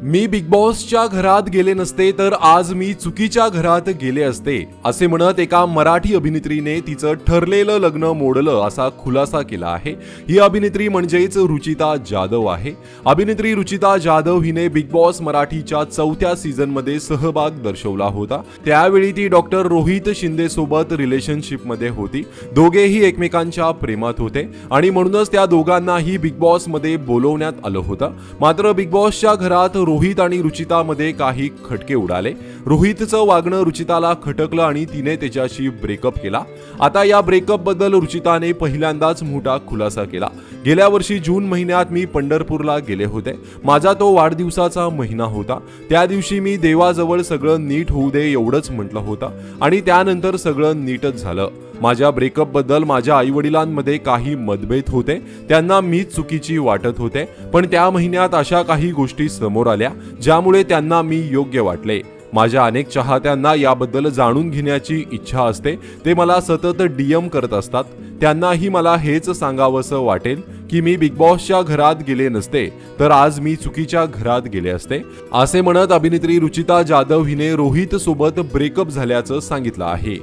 मी big बॉसच्या घरात गेले नसते तर आज मी चुकीच्या घरात गेले असते, असे म्हणत एका मराठी अभिनेत्रीने तिचं ठरलेलं लग्न मोडलं असा खुलासा केला आहे। ही अभिनेत्री म्हणजेच रुचिता जाधव आहे। अभिनेत्री रुचिता जाधव हिने बिग बॉस मराठीच्या 4थ्या सीझन मध्ये सहभाग दर्शवला होता। त्यावेळी ती डॉक्टर रोहित शिंदे सोबत रिलेशनशिप मध्ये होती। दोघेही एकमेकांच्या प्रेमात होते आणि म्हणूनच त्या दोघांनाही बिग बॉस मध्ये बोलवण्यात आलं होतं। मात्र बिग बॉसच्या घरात रोहित आणि रुचितामध्ये काही खटके उडाले। रोहितचं वागणं रुचिताला खटकलं आणि तिने त्याच्याशी ब्रेकअप केला। आता या ब्रेकअप बद्दल रुचिताने पहिल्यांदाच मोठा खुलासा केला। गेल्या वर्षी जून महिन्यात मी पंढरपूरला गेले होते। माझा तो वाढदिवसाचा महिना होता। त्या दिवशी मी देवाजवळ सगळं नीट होऊ दे एवढंच म्हटलं होतं आणि त्यानंतर सगळं नीटच झालं। माझ्या ब्रेकअप बद्दल माझ्या आईवडिलांमध्ये काही मतभेद होते, त्यांना मीच चुकीची वाटत होते, पण त्या महिन्यात अशा काही गोष्टी समोर आल्या ज्यामुळे त्यांना मी योग्य वाटले। माझ्या अनेक चाहत्यांना याबद्दल जाणून घेण्याची इच्छा असते, ते मला सतत डीएम करत असतात। त्यांनाही मला हेच सांगावंसं वाटेल की मी बिग बॉसच्या घरात गेले नसते तर आज मी चुकीच्या घरात गेले असते, असे म्हणत अभिनेत्री रुचिता जाधव हिने रोहित सोबत ब्रेकअप झाल्याचं सांगितलं आहे।